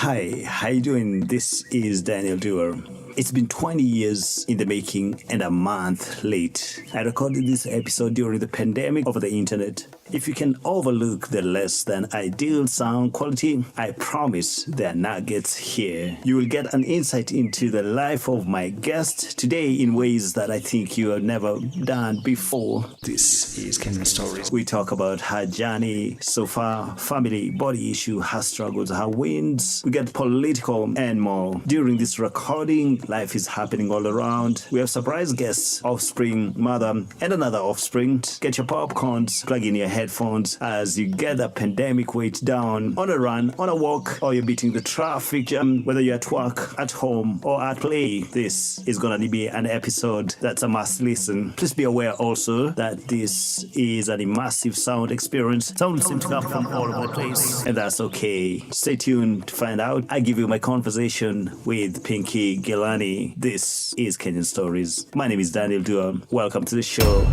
Hi, how you doing? This is Daniel Duwa. It's been 20 years in the making and a month late. I recorded this episode during the pandemic over the internet. If you can overlook the less than ideal sound quality, I promise there are nuggets here. You will get an insight into the life of my guest today in ways that I think you have never done before. This is Kenyan Stories. We talk about her journey so far, family, body issue, her struggles, her wins. We get political and more. During this recording, life is happening all around. We have surprise guests, offspring, mother, and another offspring. Get your popcorns, plug in your headphones as you get the pandemic weight down on a run, on a walk, or you're beating the traffic jam, whether you're at work, at home, or at play. This is going to be an episode that's a must listen. Please be aware also that this is an immersive sound experience. Sound seems to come from all over the place, and that's okay. Stay tuned to find out. I give you my conversation with Pinky Ghelani. This is Kenyan Stories. My name is Daniel Duwa. Welcome to the show.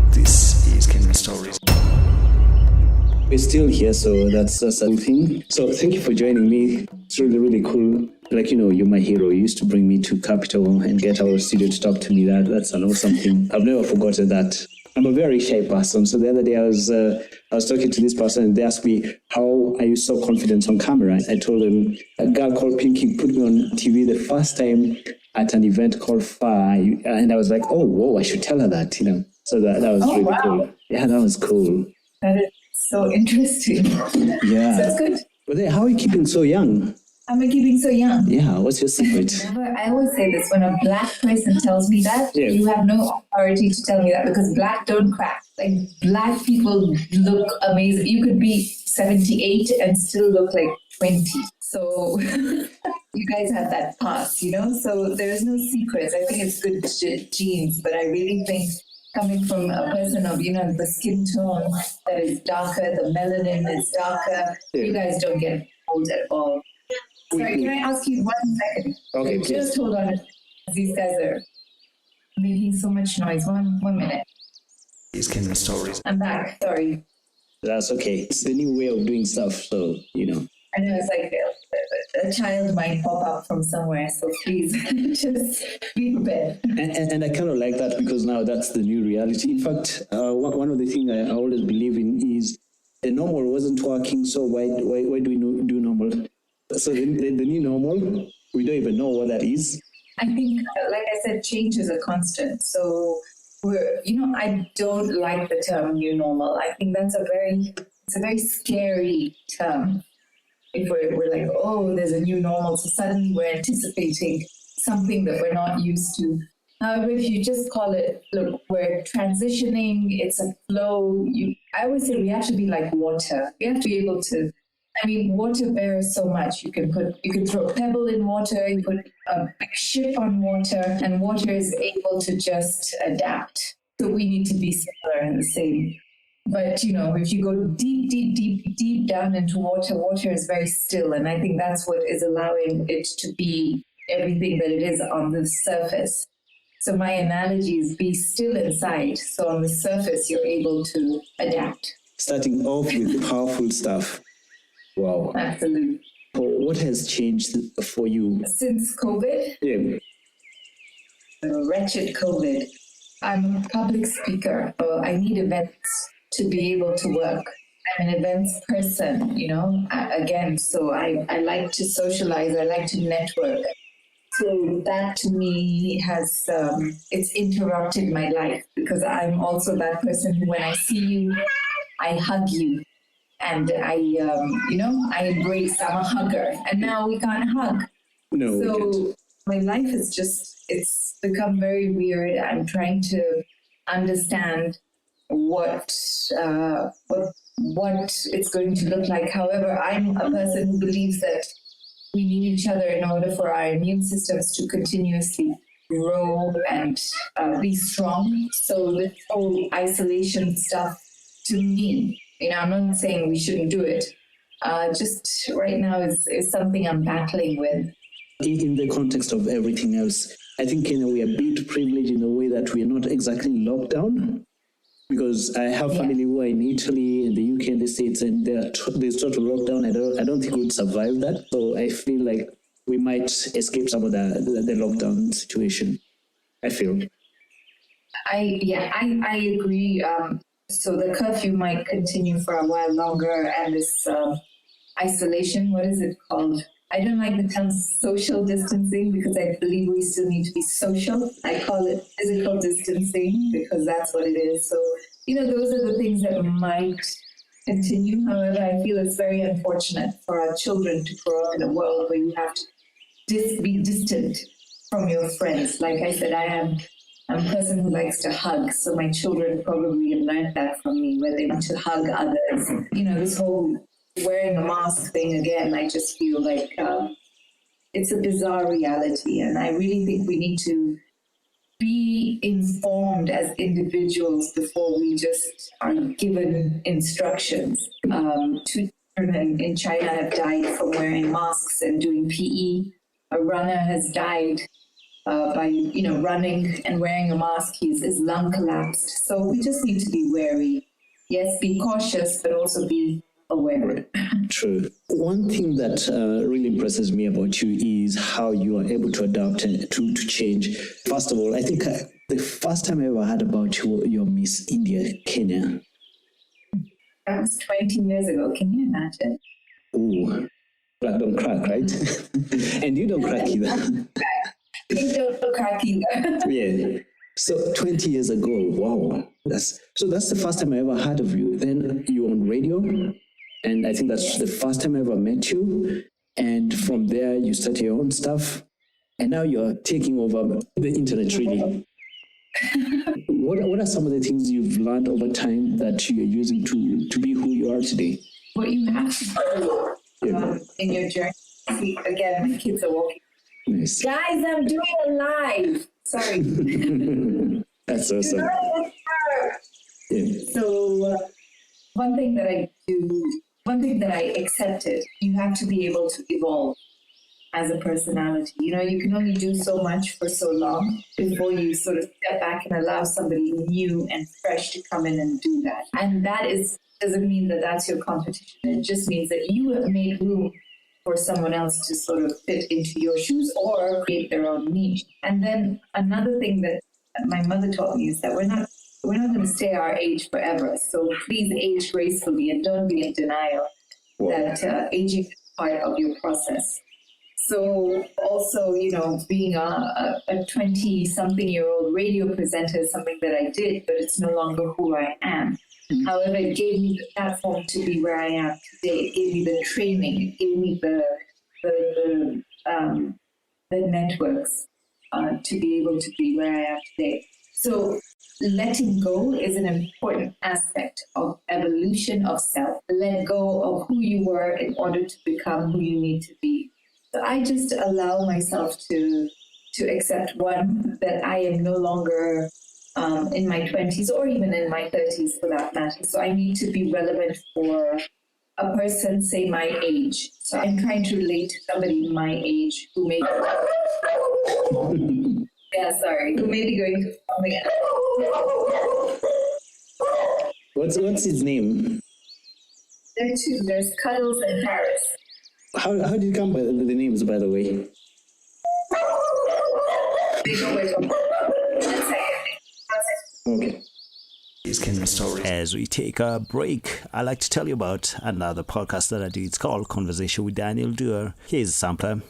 This is Kenyan Stories. We're still here, so that's a thing. So thank you for joining me. It's really, really cool. Like, you're my hero. You used to bring me to Capital and get our studio to talk to me. That's an awesome thing. I've never forgotten that. I'm a very shy person. So the other day I was talking to this person and they asked me, how are you so confident on camera? I told them, a girl called Pinky put me on TV the first time at an event called FI. And I was like, oh, whoa, I should tell her that, So that was really cool. Yeah, that was cool. That is so interesting. Yeah. So that's good. But then, how are you keeping so young? Am I keeping so young? Yeah, what's your secret? I always say this, when a black person tells me that, you have no authority to tell me that because black don't crack. Like, black people look amazing. You could be 78 and still look like 20. So you guys have that pass, So there's no secrets. I think it's good genes, but I really think coming from a person of, the skin tone that is darker, the melanin is darker, you guys don't get old at all. Sorry, can I ask you 1 second? Okay, just hold on. These guys are making so much noise. One minute. These Kenyan Stories. I'm back. Sorry. That's okay. It's the new way of doing stuff, so, I know it's like a child might pop up from somewhere, so please just be prepared. And I kind of like that because now that's the new reality. In fact, one of the things I always believe in is the normal wasn't working, so why do we do normal? So the new normal, we don't even know what that is. I think, like I said, change is a constant. So I don't like the term new normal. I think it's a very scary term. If we're like, oh, there's a new normal, so suddenly we're anticipating something that we're not used to. However, if you just call it, look, we're transitioning, it's a flow. I always say we have to be like water. We have to be able to. Water bears so much. You can throw a pebble in water, you put a big ship on water, and water is able to just adapt. So we need to be similar and the same. But, if you go deep down into water is very still. And I think that's what is allowing it to be everything that it is on the surface. So my analogy is be still inside. So on the surface, you're able to adapt. Starting off with powerful stuff. Wow. Absolutely. What has changed for you? Since COVID? Yeah. Wretched COVID. I'm a public speaker. I need events to be able to work. I'm an events person, again, so I like to socialize. I like to network. So that to me has, it's interrupted my life because I'm also that person who, when I see you, I hug you. And I embrace, I'm a hugger. And now we can't hug. No. So my life is it's become very weird. I'm trying to understand what it's going to look like. However, I'm a person who believes that we need each other in order for our immune systems to continuously grow and be strong. So this whole isolation stuff, to me, I'm not saying we shouldn't do it. Just right now is something I'm battling with. In the context of everything else, I think we are a bit privileged in a way that we are not exactly locked down. Because I have family who are in Italy, in the UK, in the States, and there's total lockdown. I don't think we'd survive that. So I feel like we might escape some of the lockdown situation. I feel. I agree. So the curfew might continue for a while longer, and this isolation, what is it called? I don't like the term social distancing because I believe we still need to be social. I call it physical distancing because that's what it is. So, those are the things that might continue. However, I feel it's very unfortunate for our children to grow up in a world where you have to be distant from your friends. Like I said, I'm a person who likes to hug, so my children probably have learned that from me, where they want to hug others. This whole wearing a mask thing again, I just feel like it's a bizarre reality. And I really think we need to be informed as individuals before we just are given instructions. Two children in China have died from wearing masks and doing PE. A runner has died by running and wearing a mask. His lung collapsed. So we just need to be wary. Yes, be cautious, but also be aware. True. One thing that really impresses me about you is how you are able to adapt and to change. First of all, I think the first time I ever heard about your Miss India, Kenya. That was 20 years ago. Can you imagine? Ooh, black don't crack, right? And you don't crack either. You don't crack either. Yeah. So 20 years ago, wow. That's the first time I ever heard of you. Then you were on radio, and I think that's the first time I ever met you. And from there, you started your own stuff, and now you're taking over the internet, really. What are some of the things you've learned over time that you're using to be who you are today? What you have to do in your journey. See, again, my kids are walking. Nice. Guys, I'm doing a live. Sorry. That's awesome. Yeah. So one thing that I accepted, you have to be able to evolve as a personality. You can only do so much for so long before you sort of step back and allow somebody new and fresh to come in and do that. And that doesn't mean that that's your competition. It just means that you have made room for someone else to sort of fit into your shoes or create their own niche. And then another thing that my mother taught me is that we're not going to stay our age forever. So please age gracefully and don't be in denial that aging is part of your process. So also, being a 20-something-year-old radio presenter is something that I did, but it's no longer who I am. However, it gave me the platform to be where I am today. It gave me the training. It gave me the networks to be able to be where I am today. So letting go is an important aspect of evolution of self. Let go of who you were in order to become who you need to be. So I just allow myself to accept, one, that I am no longer in my 20s or even in my 30s for that matter. So I need to be relevant for a person, say, my age. So I'm trying to relate to somebody my age who may who may be going through something else. What's his name? There are two. There's Cuddles and Paris. How did you come by the names, by the way? They go with them. Okay. It's Kenyan Stories. As we take a break, I'd like to tell you about another podcast that I do. It's called Conversation with Daniel Duwa. Here's a sampler.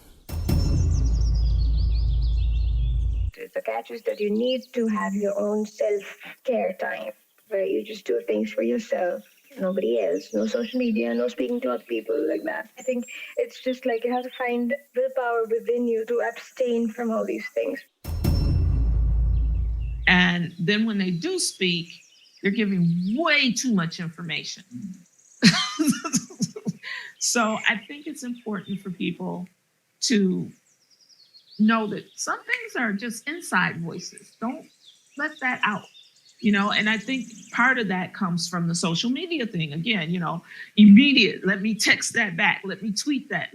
The catch is that you need to have your own self-care time where you just do things for yourself, nobody else, no social media, no speaking to other people like that. I think it's just like you have to find willpower within you to abstain from all these things. And then when they do speak, they're giving way too much information. So I think it's important for people to know that some things are just inside voices. Don't let that out, and I think part of that comes from the social media thing. Again, immediate, let me text that back. Let me tweet that.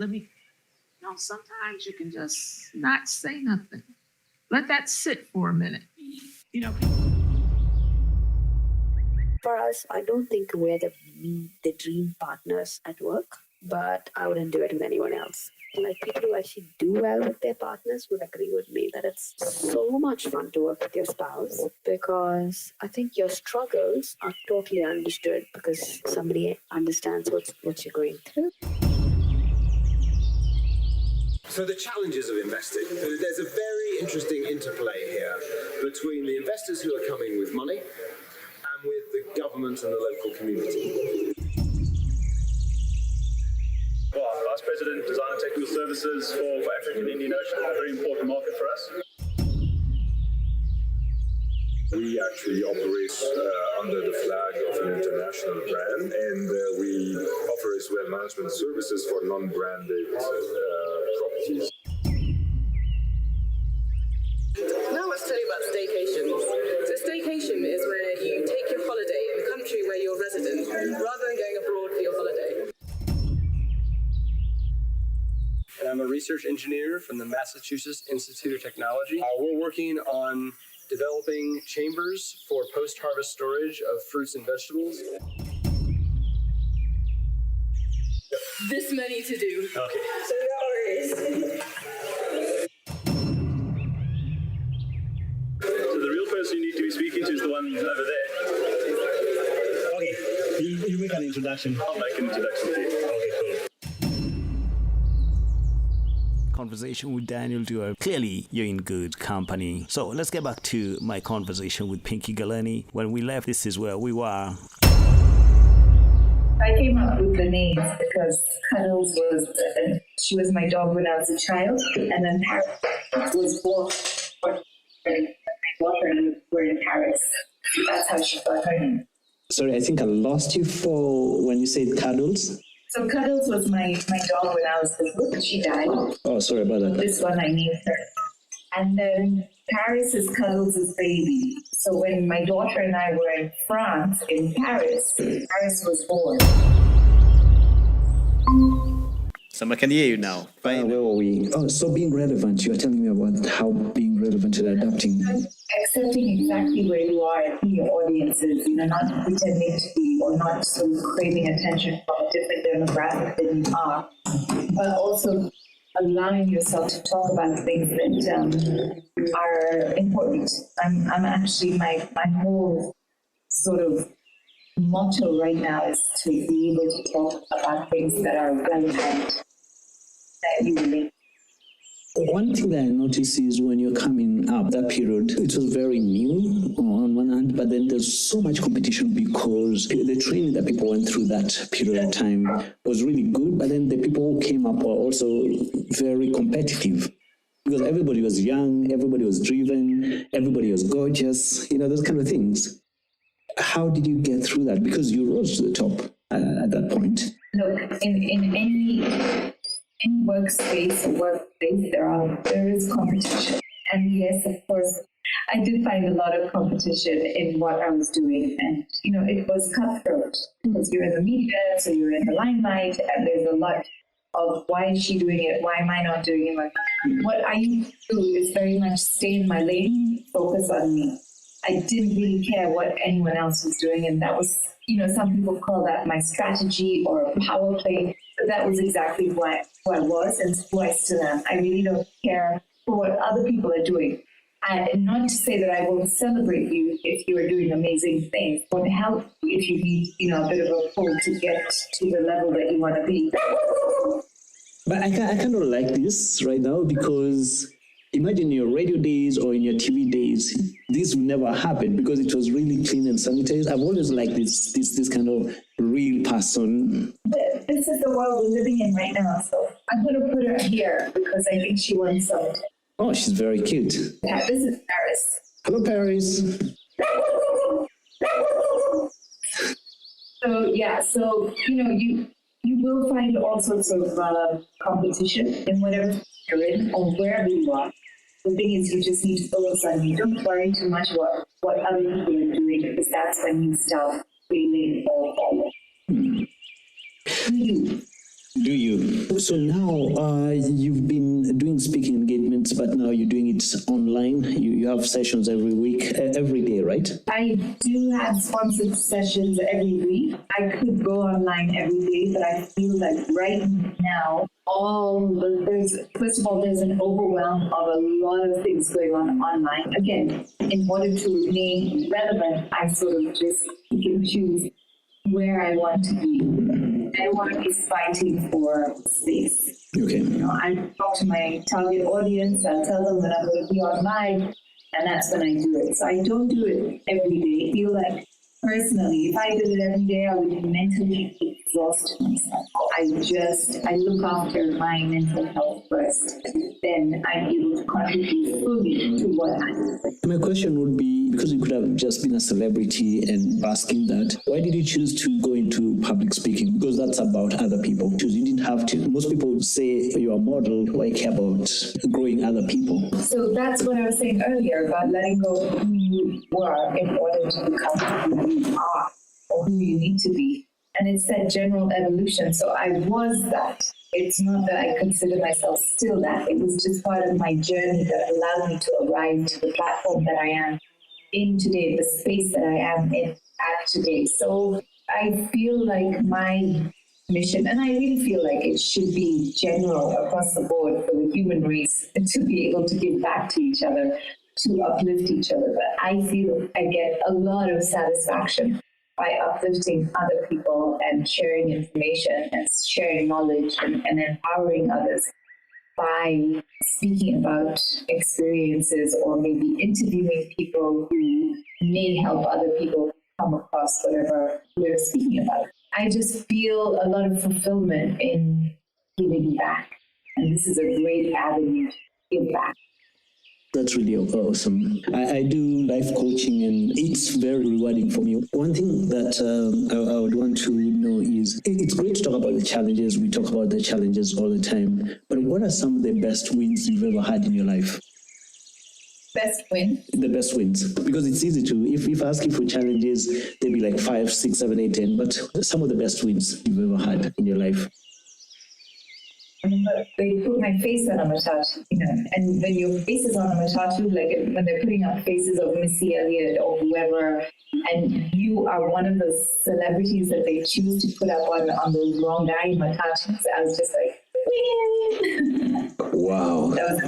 Sometimes you can just not say nothing. Let that sit for a minute. For us, I don't think we're the dream partners at work, but I wouldn't do it with anyone else. Like, people who actually do well with their partners would agree with me that it's so much fun to work with your spouse, because I think your struggles are totally understood because somebody understands what you're going through. So the challenges of investing. There's a very interesting interplay here between the investors who are coming with money and with the government and the local community. Well, Vice President, Design and Technical Services for Africa and Indian Ocean, a very important market for us. We actually operate under the flag of an international brand, and we offer as well management services for non-branded properties. Now let's tell you about staycation. So staycation is where you take your holiday in the country where you're resident, rather than going abroad for your holiday. And I'm a research engineer from the Massachusetts Institute of Technology. We're working on developing chambers for post-harvest storage of fruits and vegetables. This many to do. Okay. So no worries. So the real person you need to be speaking to is the one over there. Okay, you make an introduction. I'll make an introduction to you. Okay, cool. Conversation with Daniel Duwa. Clearly, you're in good company. So let's get back to my conversation with Pinky Ghelani. When we left, this is where we were. I came up with the names because Cuddles she was my dog when I was a child, and then Paris was born when my daughter were in Paris. That's how she got her name. Sorry, I think I lost you for when you said Cuddles. So Cuddles was my dog when I was little. She died. Oh, sorry about that. This one I named her. And then Paris is Cuddles' baby. So when my daughter and I were in France, in Paris, Paris was born. Someone can hear you now. Where were we? Oh, so being relevant. You are telling me about how being relevant and adapting. Accepting exactly where you are and who your audience is, not pretending to be or not sort of craving attention from a different demographic than you are, but also allowing yourself to talk about things that are important. I'm actually, my whole sort of motto right now is to be able to talk about things that are relevant, that you relate. One thing that I noticed is when you're coming up that period, it was very new on one hand, but then there's so much competition because the training that people went through that period of time was really good, but then the people who came up were also very competitive because everybody was young, everybody was driven, everybody was gorgeous, those kind of things. How did you get through that? Because you rose to the top at that point. Look, in any workspace or workplace, there is competition. And yes, of course, I did find a lot of competition in what I was doing. And, it was cutthroat because you're in the media, so you're in the limelight, and there's a lot of why is she doing it? Why am I not doing it? What I used to do is very much stay in my lane, focus on me. I didn't really care what anyone else was doing. And that was, some people call that my strategy or a power play. But that was exactly who I was and who I still am. I really don't care for what other people are doing. And not to say that I won't celebrate you if you are doing amazing things, or help you if you need, a bit of a pull to get to the level that you want to be. But I kind of like this right now because imagine your radio days or in your TV days, this would never happen because it was really clean and sanitized. I've always liked this kind of real person. This is the world we're living in right now, so I'm going to put her here because I think she wants some. Oh, she's very cute. Yeah, this is Paris. Hello, Paris. So you will find all sorts of competition in whatever you're in or wherever you are. The thing is, you just need to focus on you. Don't worry too much about what other people are doing because that's when you start feeling all. You. Do you? So now you've been doing speaking engagements, but now you're doing it online. You have sessions every week, every day, right? I do have sponsored sessions every week. I could go online every day, but I feel like right now, first of all, there's an overwhelm of a lot of things going on online. Again, in order to remain relevant, I sort of just pick and choose where I want to be. I don't want to be fighting for space. Okay. You know, I talk to my target audience. I'll tell them when I'm going to be online, and that's when I do it. So I don't do it every day. I feel like personally, if I did it every day, I would mentally exhaust myself. I look after my mental health first. Then I'm able to contribute fully to what I do. My question would be, because you could have just been a celebrity and basking that, why did you choose to go into public speaking? Because that's about other people. Because you didn't have to. Most people would say you're a model, why care about growing other people? So that's what I was saying earlier about letting go of who you were in order to become who you are or who you need to be. And it said general evolution. So I was that. It's not that I consider myself still that. It was just part of my journey that allowed me to arrive to the platform that I am in today, the space that I am in at today. So I feel like my mission, and I really feel like it should be general across the board for the human race to be able to give back to each other, to uplift each other. But I feel I get a lot of satisfaction by uplifting other people and sharing information and sharing knowledge and empowering others by speaking about experiences or maybe interviewing people who may help other people come across whatever we're speaking about. I just feel a lot of fulfillment in giving back. And this is a great avenue to give back. That's really awesome. I do life coaching and it's very rewarding for me. One thing that I would want to know is, it's great to talk about the challenges. We talk about the challenges all the time. But what are some of the best wins you've ever had in your life? Best win? The best wins. Because it's easy to, if I ask you for challenges, they'd be like 5, 6, 7, 8, 10. But some of the best wins you've ever had in your life. They put my face on a matatu, you know, and when your face is on a matatu, like when they're putting up faces of Missy Elliott or whoever, and you are one of the celebrities that they choose to put up on those long guy matatus, I was just like, win! Wow. That was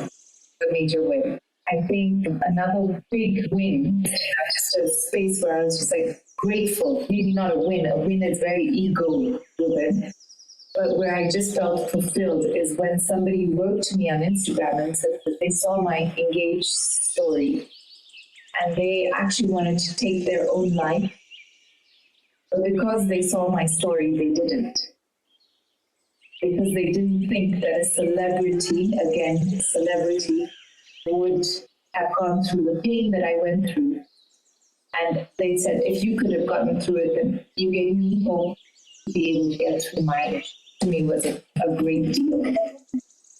a major win. I think another big win, just a space where I was just like grateful, maybe not a win. A win is very ego-driven. But where I just felt fulfilled is when somebody wrote to me on Instagram and said that they saw my engaged story and they actually wanted to take their own life. But because they saw my story, they didn't. Because they didn't think that a celebrity would have gone through the pain that I went through. And they said, if you could have gotten through it, then you gave me hope to be able to get through mine. To me was a great deal. Guys,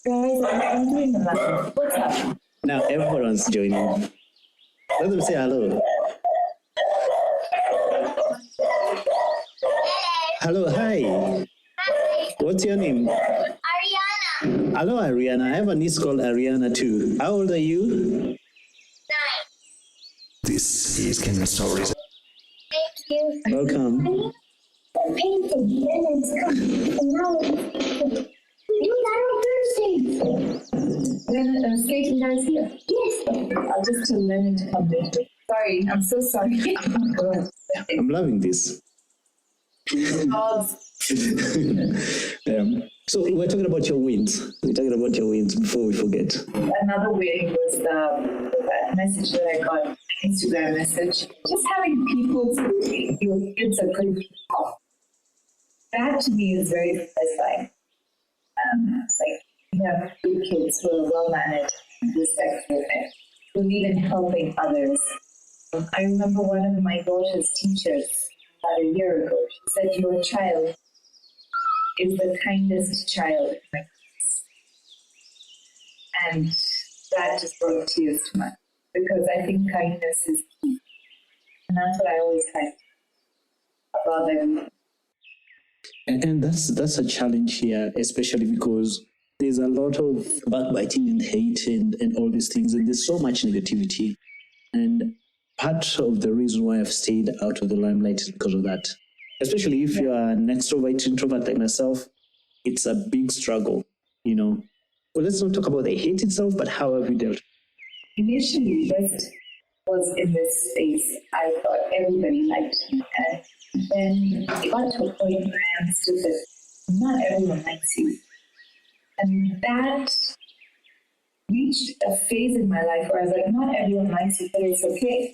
I'm doing a lot. What's up? Now everyone's joining. Let them say hello. Hello, hi. What's your name? Ariana. Hello, Ariana. I have a niece called Ariana too. How old are you? 9. This is Kenyan Stories. Thank you. Welcome. Painting, and it's coming. And now you got on Thursday. Then skating guys here. Yes. I'll just tell Lennon to come in. Sorry, I'm so sorry. I'm loving this. So we're talking about your wins. We're talking about your wins before we forget. Another win was that message that I got, Instagram message. Just having people say your kids are good people. That to me is very satisfying. It's like you have good kids who are well mannered, respectful, and believe in helping others. I remember one of my daughter's teachers about a year ago. She said, "Your child is the kindest child in my class." And that just brought tears to my eyes because I think kindness is key. And that's what I always find about them. And that's a challenge here, especially because there's a lot of backbiting and hate and all these things, and there's so much negativity. And part of the reason why I've stayed out of the limelight is because of that. Especially if you are an extrovert, introvert like myself, it's a big struggle, Well, let's not talk about the hate itself, but how have you dealt? Initially, first was in this space, I thought everybody liked me. And then it got to a point where I understood that not everyone likes you. And that reached a phase in my life where I was like, not everyone likes you, but it's okay.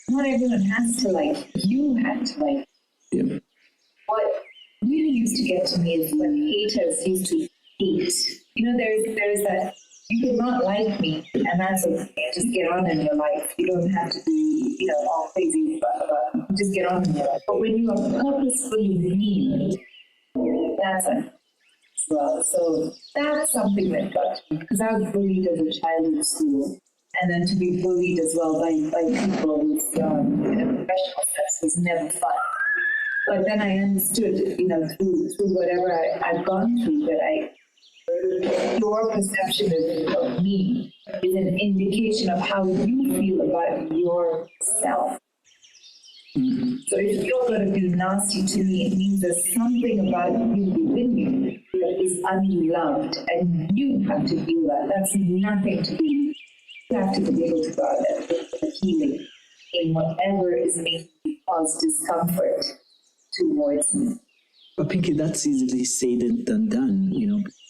Not everyone has to like you, have to like. Yeah. What really used to get to me is when haters used to hate. There's that, you could not like me, and that's okay. Just get on in your life. You don't have to be, all crazy, but just get on in your life. But when you are purposefully mean, that's a well. So that's something that got me, because I was bullied as a child in school, and then to be bullied as well by people with professional steps was never fun. But then I understood, through whatever I've gone through, that your perception of me is an indication of how you feel about yourself. Mm-hmm. So if you're going to be nasty to me, it means there's something about you within you that is unloved, and you have to feel that. That's nothing to do. You have to be able to go out there with healing in whatever is making you cause discomfort towards me. But Pinky, that's easily said than done,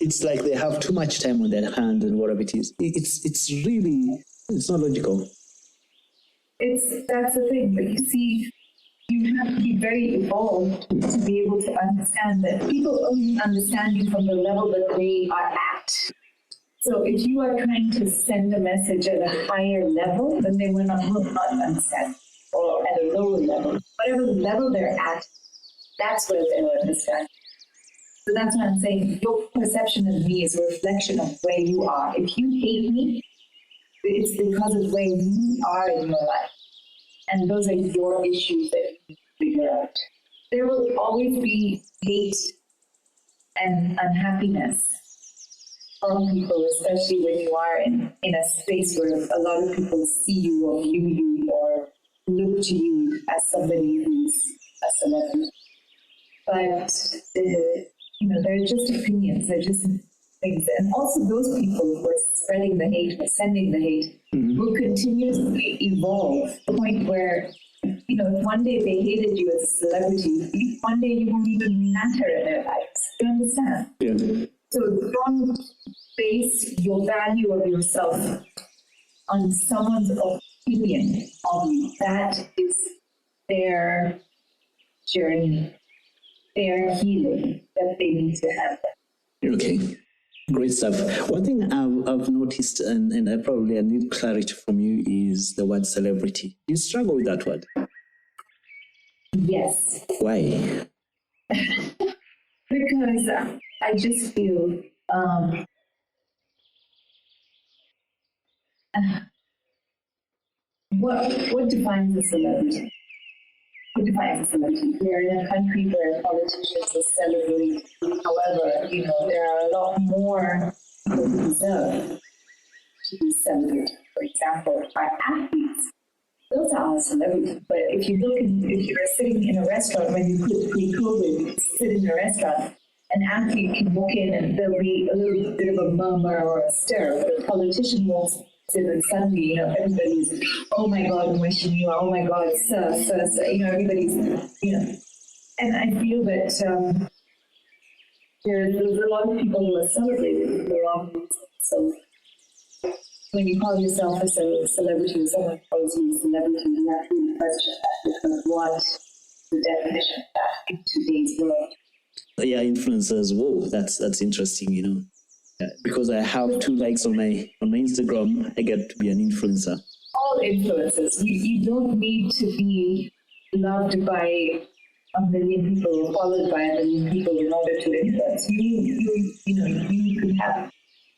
It's like they have too much time on their hand and whatever it is. It's not logical. That's the thing, but you see, you have to be very evolved to be able to understand that people only understand you from the level that they are at. So if you are trying to send a message at a higher level, then they will not understand, or at a lower level. Whatever level they're at, that's where they'll understand. So that's what I'm saying. Your perception of me is a reflection of where you are. If you hate me, it's because of where you are in your life. And those are your issues that you need to figure out. There will always be hate and unhappiness from people, especially when you are in a space where a lot of people see you or view you or look to you as somebody who's a celebrity. But, they're just opinions, they're just things. And also those people who are spreading the hate, or sending the hate, will continuously evolve to the point where, if one day they hated you as a celebrity, one day you won't even matter in their lives. Do you understand? Yeah. So don't base your value of yourself on someone's opinion of you. That is their journey, their healing that they need to have. Okay. Great stuff. One thing I've noticed, and I need clarity from you, is the word celebrity. You struggle with that word? Yes. Why? Because I just feel what defines a celebrity? What defines a celebrity? We are in a country where politicians are celebrated. However, there are a lot more people who deserve to be celebrated. For example, our athletes. Those are our celebrities. But if you're sitting in a restaurant, when you could pre-COVID, sit in a restaurant, an athlete can walk in and there'll be a little bit of a murmur or a stir, but a politician walks in and suddenly, everybody's, oh my God, I'm wishing you, oh my God, sir, everybody's, and I feel that there's a lot of people who are celebrated for the wrong reasons. So when you call yourself a celebrity, or someone calls you a celebrity, you have to question that, because what the definition of that in today's world? Yeah, influencers. Whoa, that's interesting. Because I have 2 likes on my Instagram, I get to be an influencer. All influencers. You don't need to be loved by 1 million people or followed by 1 million people in order to influence. You could have,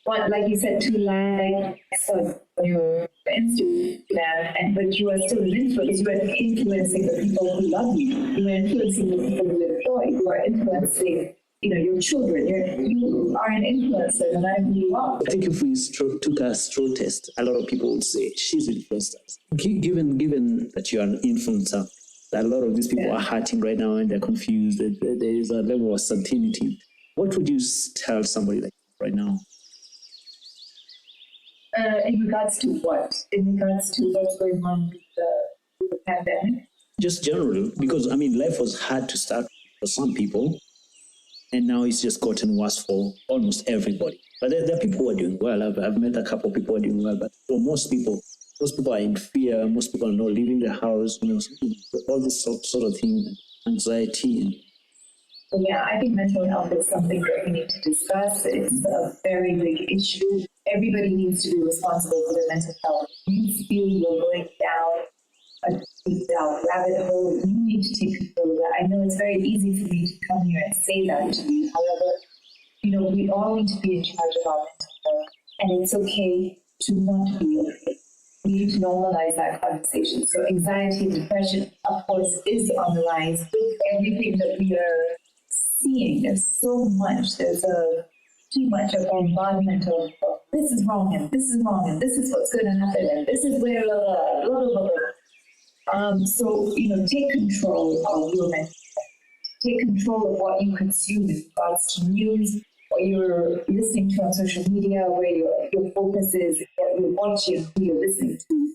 like you said, 2 likes on your Instagram, but you are still an influencer. You are influencing the people who love you. You are influencing the people who employ. You are influencing, your children. You are an influencer no matter who you are. I think if we took a straw test, a lot of people would say she's influenced us. Given that you're an influencer, that a lot of these people are hurting right now and they're confused. There is a level of certainty. What would you tell somebody like right now? In regards to what? In regards to what's going on with the pandemic? Just generally, because life was hard to start for some people, and now it's just gotten worse for almost everybody. But there are people who are doing well. I've met a couple of people who are doing well, but for most people are in fear. Most people are not leaving the house. All this sort of thing, anxiety. Yeah, I think mental health is something that we need to discuss. It's a very big issue. Everybody needs to be responsible for their mental health. You feel you're going down a deep down rabbit hole, you need to take control of that. I know it's very easy for me to come here and say that to you. However, we all need to be in charge of our mental health. And it's okay to not be okay. We need to normalize that conversation. So anxiety and depression, of course, is on the rise with everything that we are seeing. There's so much. There's too much of bombardment of this is wrong and this is wrong and this is what's going to happen and this is where blah, blah, blah, blah. So, take control of your mental health. Take control of what you consume in regards to news, what you're listening to on social media, where your focus is, what you're watching, who you're listening to.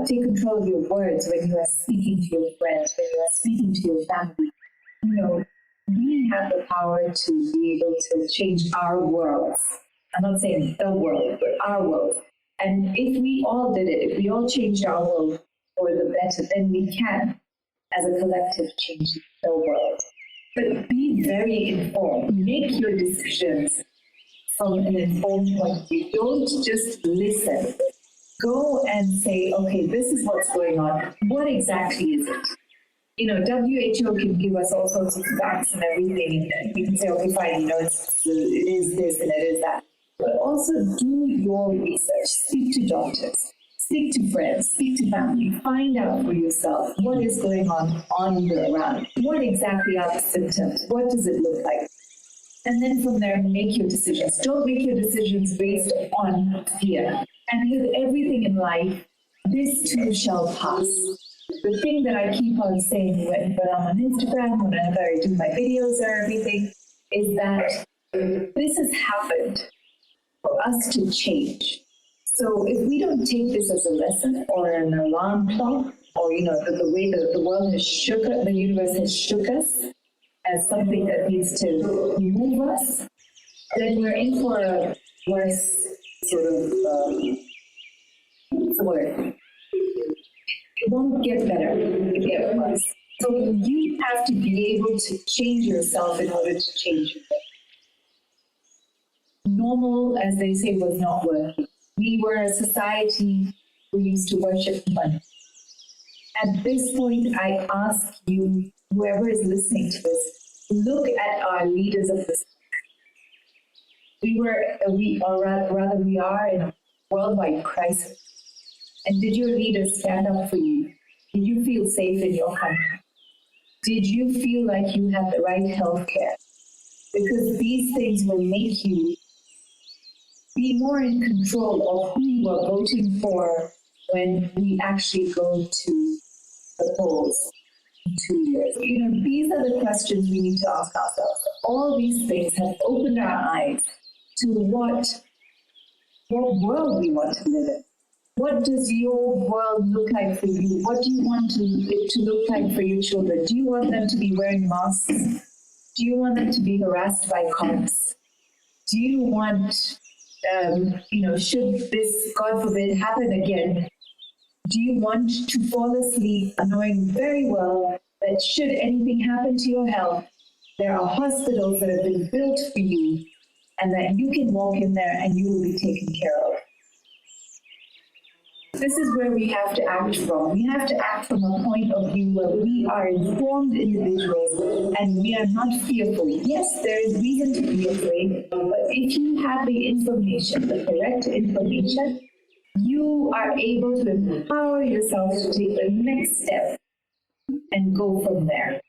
Take control of your words when you are speaking to your friends, when you are speaking to your family. We have the power to be able to change our world. I'm not saying the world, but our world. And if we all did it, if we all changed our world for the better, then we can, as a collective, change the world. But be very informed. Make your decisions from an informed point of view. Don't just listen. Go and say, okay, this is what's going on. What exactly is it? WHO can give us all sorts of facts and everything, and we can say, okay, fine, it is this and it is that. But also do your research. Speak to doctors. Speak to friends. Speak to family. Find out for yourself what is going on the ground. What exactly are the symptoms? What does it look like? And then from there, make your decisions. Don't make your decisions based on fear. And with everything in life, this too shall pass. The thing that I keep on saying when I'm on Instagram, whenever I do my videos or everything, is that this has happened for us to change. So if we don't take this as a lesson or an alarm clock, or the way the world has shook us, the universe has shook us, as something that needs to move us, then we're in for a worse sort of what's the word? It won't get better, it gets worse. So you have to be able to change yourself in order to change your life. Normal, as they say, was not working. We were a society who used to worship money. At this point, I ask you, whoever is listening to this, look at our leaders of this. We are in a worldwide crisis. And did your leaders stand up for you? Did you feel safe in your country? Did you feel like you had the right health care? Because these things will make you be more in control of who you are voting for when we actually go to the polls in 2 years. These are the questions we need to ask ourselves. All these things have opened our eyes to what world we want to live in. What does your world look like for you? What do you want it to look like for your children? Do you want them to be wearing masks? Do you want them to be harassed by cops? Do you want, should this, God forbid, happen again, do you want to fall asleep knowing very well that should anything happen to your health, there are hospitals that have been built for you and that you can walk in there and you will be taken care of? This is where we have to act from. We have to act from a point of view where we are informed individuals and we are not fearful. Yes, there is reason to be afraid, but if you have the information, the correct information, you are able to empower yourself to take the next step and go from there.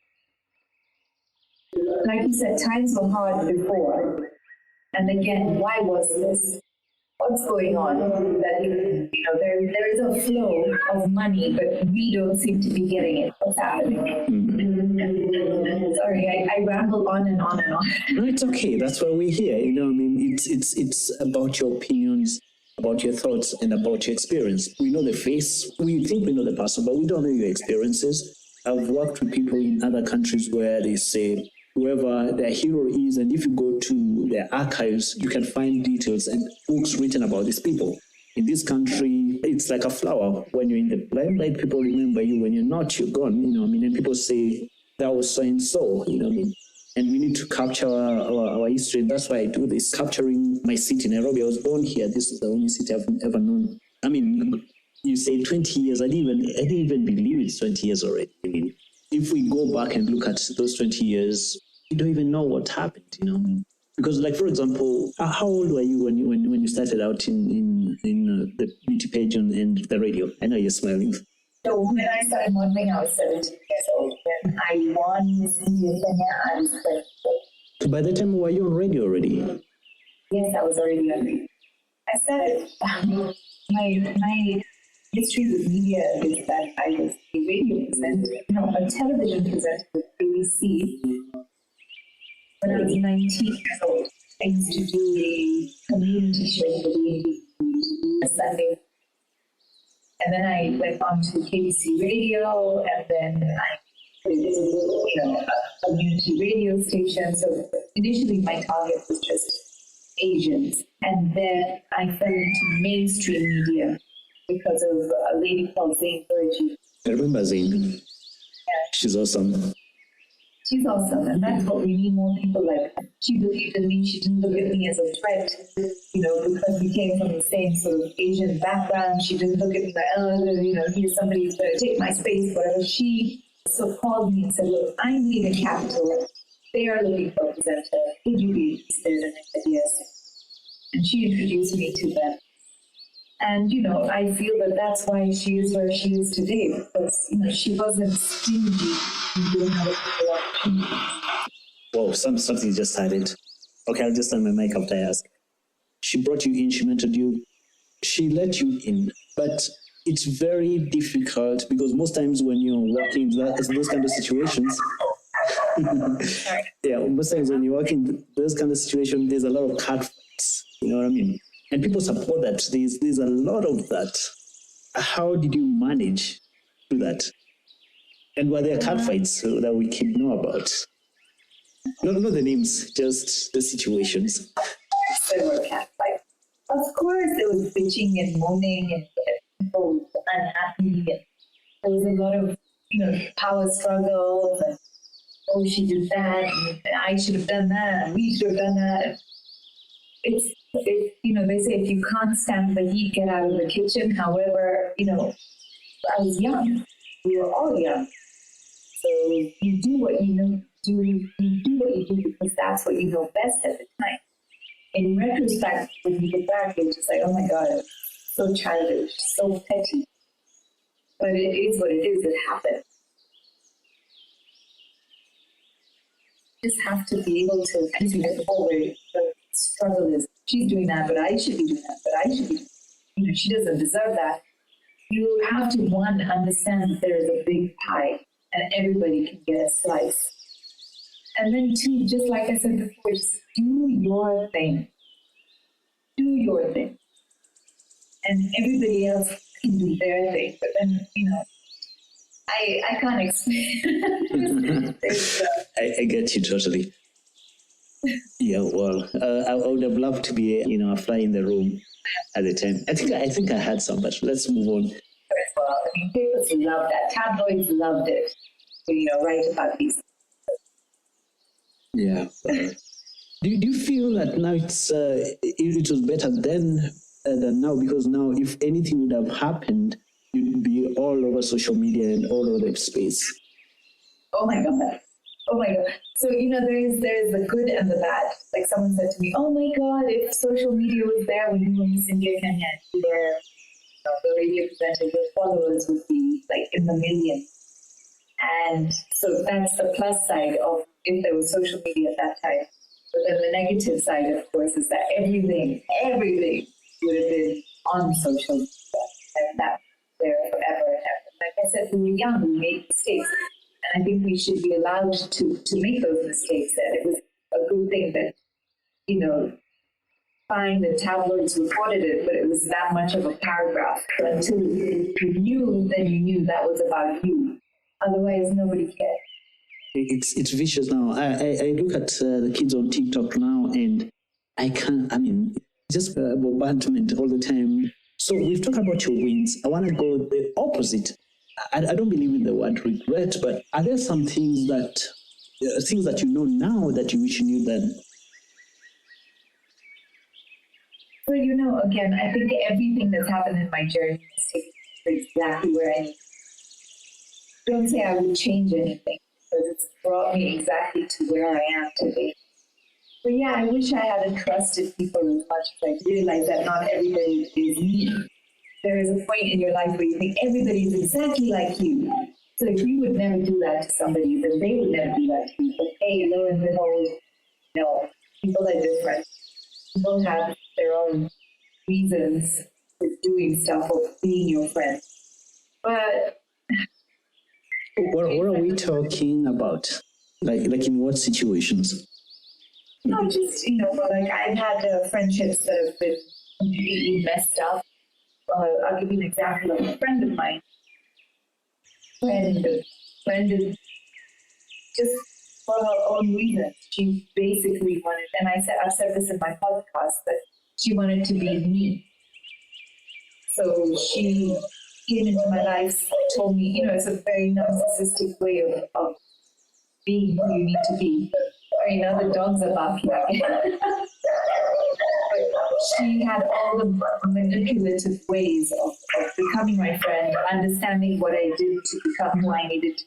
Like you said, times were hard before. And again, why was this? What's going on? That there is a flow of money, but we don't seem to be getting it. What's happening? Sorry, I ramble on and on and on. No, it's okay. That's why we're here. I mean, it's about your opinions, about your thoughts, and about your experience. We know the face. We think we know the person, but we don't know your experiences. I've worked with people in other countries where they say whoever their hero is, and if you go to their archives, you can find details and books written about these people. In this country, it's like a flower. When you're in the limelight, people remember you. When you're not, you're gone. And people say that was so and so. And we need to capture our history. That's why I do this, capturing my city, Nairobi. I was born here. This is the only city I've ever known. I mean, you say 20 years. I didn't even believe it's 20 years already. I mean, if we go back and look at those 20 years, you don't even know what happened, Because, like, for example, how old were you when you started out in the beauty pageant and the radio? I know you're smiling. So when I started modeling, I was 17 years old. When I won Miss India Kenya, I was 24. By the time, were you on radio already? Yes, I was already on radio. I started, my history with media is that I was a radio presenter, a television presenter with ABC. When I was 19 years old, I used to do a community show for the Sunday. And then I went on to KBC Radio, and then I did, a community radio station. So initially my target was just Asians. And then I fell into mainstream media because of a lady called Zane Burji. I remember Zane. Yeah. She's awesome. She's awesome, and that's what we need more people like her. She believed in me. She didn't look at me as a threat, because we came from the same sort of Asian background. She didn't look at me like, here's somebody who's going to take my space, whatever. She called me and said, look, I'm leaving Capital. They are looking for a presenter. Would you be interested? And I said, yes. And she introduced me to them. And, I feel that that's why she is where she is today, because, she wasn't stingy in doing other people opportunities. Whoa, something just started. Okay, I'll just turn my mic after I ask. She brought you in, she mentored you, she let you in, but it's very difficult because most times when you're working in those kind of situations, most times when you're working in those kind of situations, there's a lot of catfights, you know what I mean? And people support that. There's a lot of that. How did you manage to do that? And were there catfights that we can know about? Not the names, just the situations. There were catfights. Of course, there was bitching and moaning and people unhappy. And there was a lot of, power struggles. And, oh, she did that. And I should have done that. And we should have done that. They say if you can't stand the heat, get out of the kitchen. However, I was young. We were all young. So you do what you know. You do what you do because that's what you know best at the time. In retrospect, when you get back, you're just like, oh my God, so childish, so petty. But it is what it is. It happened. You just have to be able to move forward. The struggle is, she's doing that, but I should be doing that, but I should be, she doesn't deserve that. You have to, one, understand that there is a big pie and everybody can get a slice. And then two, just like I said before, just do your thing. Do your thing. And everybody else can do their thing. But then, I can't explain. I get you totally. Yeah, well, I would have loved to be, a fly in the room at the time. I think I had some, but let's move on. Well, papers loved that. Tabloids loved it. Write about these. Yeah. Do you feel that now it was better then than now? Because now, if anything would have happened, you'd be all over social media and all over the space. Oh my God. So, there's the good and the bad. Like someone said to me, oh my God, if social media was there when you were Miss India Kenya, you were the radio presenter, your followers would be like in the millions. And so that's the plus side of if there was social media at that time. But then the negative side, of course, is that everything would have been on social media, and that's there forever and ever. Like I said, when we're young, we make mistakes. And I think we should be allowed to make those mistakes. And it was a good thing that, fine, the tabloids reported it, but it was that much of a paragraph. Until you knew, then you knew that was about you. Otherwise, nobody cared. It's vicious now. I look at the kids on TikTok now, and just bombardment all the time. So we've talked about your wins. I want to go the opposite. I don't believe in the word regret, but are there some things that you know now that you wish you knew then? Well, again, I think everything that's happened in my journey has taken me exactly where I need. Don't say I would change anything, because it's brought me exactly to where I am today. But yeah, I wish I hadn't trusted people as much as I realized that not everybody is me. There is a point in your life where you think everybody is exactly like you. So if you would never do that to somebody, then they would never do that to you. But hey, lo and behold, no, people are different. People have their own reasons for doing stuff or being your friend. But what are we talking about? Like in what situations? No, just, like I've had friendships that have been completely messed up. I'll give you an example of a friend of mine. Friend is just for her own reasons. She basically wanted, and I've said this in my podcast, that she wanted to be me. So she came into my life, told me, it's a very narcissistic way of being who you need to be. Sorry, now the dogs are barking again. She had all the manipulative ways of becoming my friend, understanding what I did to become who I needed to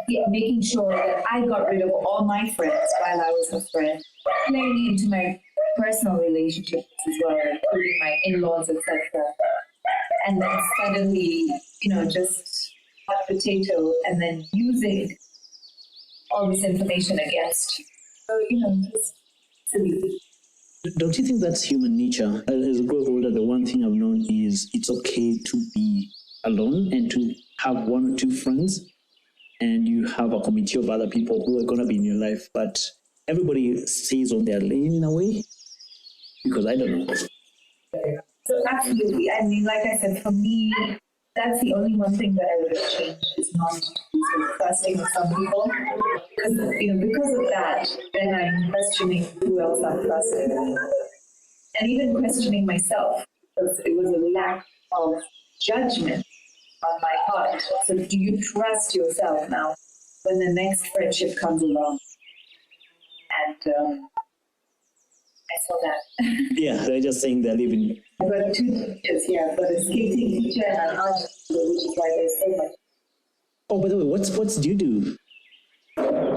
be, making sure that I got rid of all my friends while I was her friend, playing into my personal relationships as well, including my in-laws, etc. And then suddenly, just hot potato, and then using all this information against you. So, it's silly. Don't you think that's human nature? As I grow older, the one thing I've known is it's okay to be alone and to have one or two friends, and you have a committee of other people who are going to be in your life, but everybody stays on their lane in a way, because I don't know. So absolutely. I mean, like I said, for me, that's the only one thing that I would have changed, is not to be so trusting of some people. Because, because of that, then I'm questioning who else I'm trusting. And even questioning myself, because it was a lack of judgment on my part. So do you trust yourself now when the next friendship comes along? And I saw that. Yeah, they're just saying they're living. I've got two teachers here. I've got a skating teacher and an art teacher, which is why there's so much. Oh, by the way, what do you do?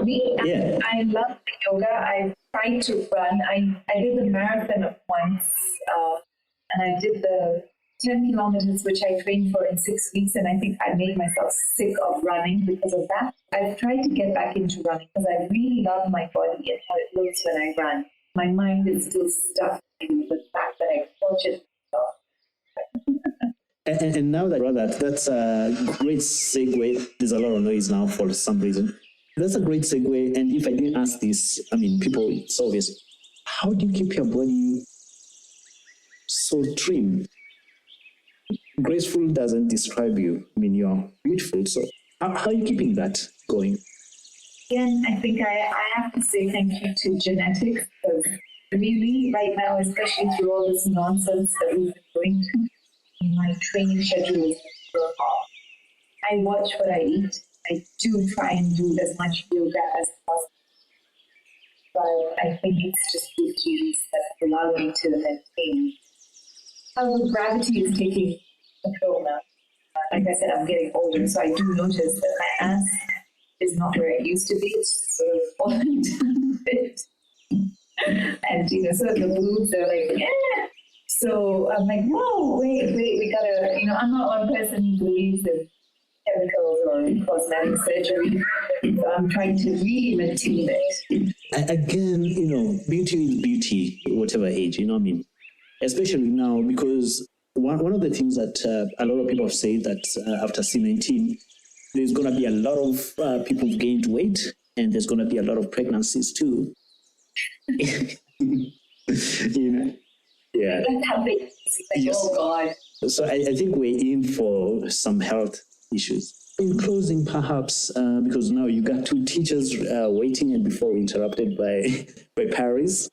Me? Yeah. I love yoga. I tried to run. I did the marathon once, and I did the 10 kilometers, which I trained for in 6 weeks, and I think I made myself sick of running because of that. I've tried to get back into running because I really love my body and how it looks when I run. My mind is still stuck in the fact that I tortured myself. And now that that's a great segue. There's a lot of noise now for some reason. That's a great segue. And if I didn't ask this, people, it's obvious. How do you keep your body so trim? Graceful doesn't describe you. You're beautiful. So how are you keeping that going? Again, I think I have to say thank you to genetics, because really, right now, especially through all this nonsense that we've been going through, my training schedule is so off. I watch what I eat. I do try and do as much yoga as possible. But I think it's just routines that allow me to maintain. However, gravity is taking control now. Like I said, I'm getting older, so I do notice that my ass is not where it used to be. It's sort of falling down a bit. And, so the boobs are like, So I'm like, whoa, wait, we gotta, I'm not one person who believes in chemicals or cosmetic surgery. So I'm trying to really maintain it. Again, beauty is beauty, whatever age, you know what I mean? Especially now, because one of the things that a lot of people have said that after C19, there's going to be a lot of people who've gained weight, and there's going to be a lot of pregnancies too. Yeah. That's how big. Yes. Oh God. So I think we're in for some health issues. In closing, perhaps, because now you got two teachers waiting, and before we interrupted by Paris.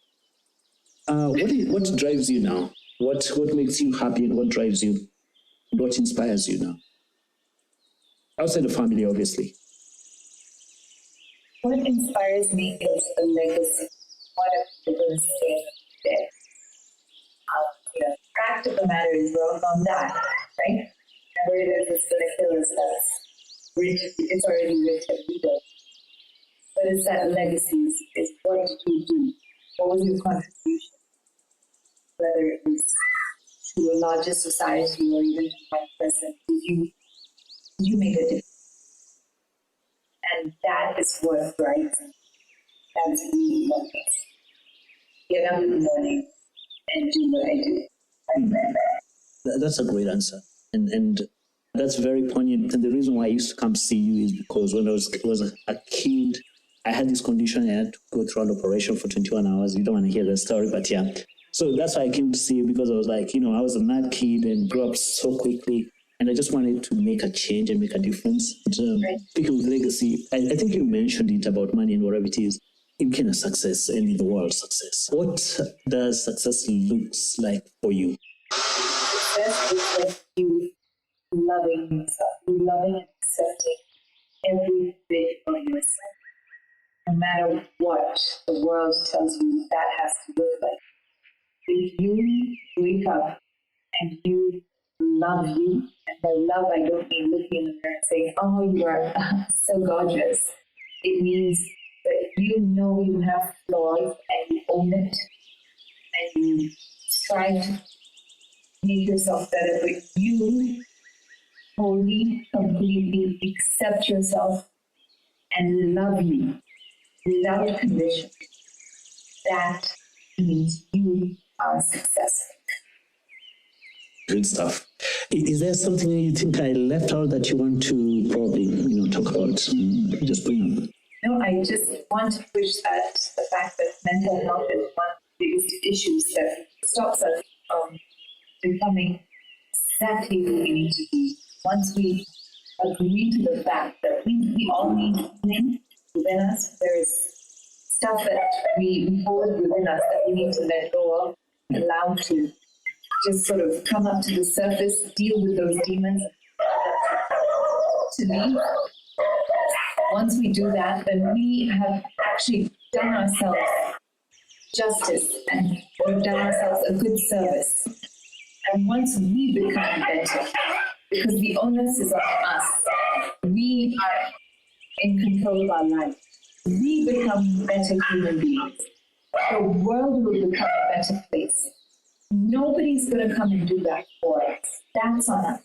What drives you now? What makes you happy, and what drives you? What inspires you now? Outside the family, obviously. What inspires me is the legacy. What I'm going to say there. The fact of the matter is we're all going to die, right? Remember, there's this ridiculous that's rich. It's already rich and legal. But it's that legacy is what did you do? What was your contribution? Whether it was to a larger society or even to one person, did you make a difference? And that is what drives me. That's really what makes me get up in the morning and do what I do. That's a great answer. And that's very poignant. And the reason why I used to come see you is because when I was a kid, I had this condition. I had to go through an operation for 21 hours. You don't want to hear the story, but yeah. So that's why I came to see you, because I was like, I was a mad kid and grew up so quickly. And I just wanted to make a change and make a difference. Speaking of legacy, I think you mentioned it about money and whatever it is. In Kenya success and in the world success. What does success looks like for you? Success is like you loving yourself, you loving and accepting every bit of yourself. No matter what the world tells you that has to look like. If you wake up and you love you, and by love I don't mean looking in the mirror and saying, oh, you are so gorgeous. It means that you know you have flaws and you own it and you strive to make yourself better, but you wholly, completely accept yourself and love you without condition. That means you are successful. Good stuff. Is there something you think I left out that you want to probably talk about? Just bring up. No, I just want to push that the fact that mental health is one of the biggest issues that stops us from becoming exactly who we need to be. Once we agree to the fact that we all need healing within us, there is stuff that we hold within us that we need to let go of, allow to just sort of come up to the surface, deal with those demons. To me, once we do that, then we have actually done ourselves justice and we've done ourselves a good service. And once we become better, because the onus is on us, we are in control of our life. We become better human beings. The world will become a better place. Nobody's going to come and do that for us. That's on us.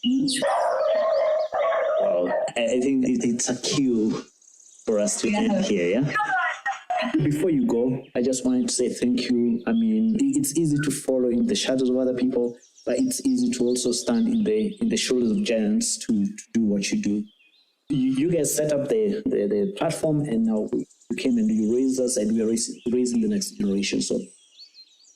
Each Well, I think it's a cue for us to end here, yeah? Before you go, I just wanted to say thank you. I mean, it's easy to follow in the shadows of other people, but it's easy to also stand in the shoulders of giants to do what you do. You guys set up the platform, and now you came and you raised us, and we are raising the next generation. So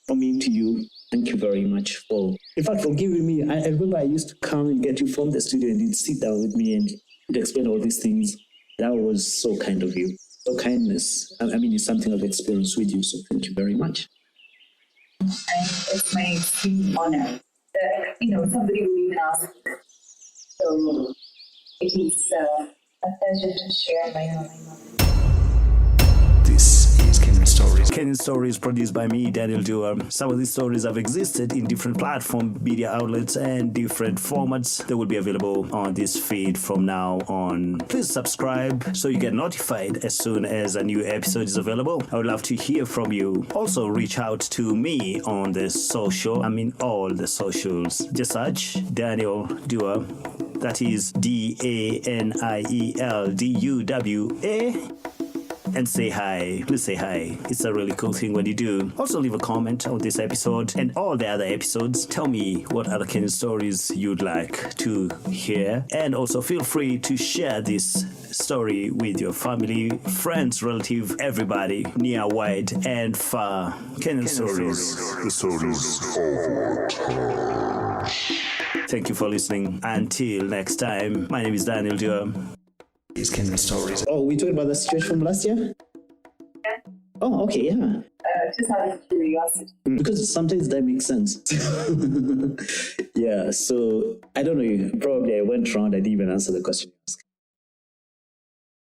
from me to you, thank you very much for giving me. I remember I used to come and get you from the studio, and you'd sit down with me and you'd explain all these things. That was so kind of you. So kindness, I mean, it's something I've experienced with you, so thank you very much. And it's my extreme honor that, somebody will even ask. So it is a pleasure to share my knowledge. This is Kenyan Stories. Kenyan Stories produced by me, Daniel Duwa. Some of these stories have existed in different platform media outlets and different formats. They will be available on this feed from now on. Please subscribe so you get notified as soon as a new episode is available. I would love to hear from you. Also reach out to me on the all the socials. Just search Daniel Duwa. That is DANIELDUWA. And say hi. Please say hi. It's a really cool thing when you do. Also leave a comment on this episode and all the other episodes. Tell me what other Kenyan stories you'd like to hear. And also feel free to share this story with your family, friends, relative, everybody, near, wide, and far. Kenyan Stories. The stories of our time. Thank you for listening. Until next time, my name is Daniel Duwa. These Kenyan Stories. Oh, we talked about the situation from last year? Yeah. Oh, okay, yeah. Just out of curiosity. Because sometimes that makes sense. Yeah, so I don't know. Probably I went around, I didn't even answer the question you asked.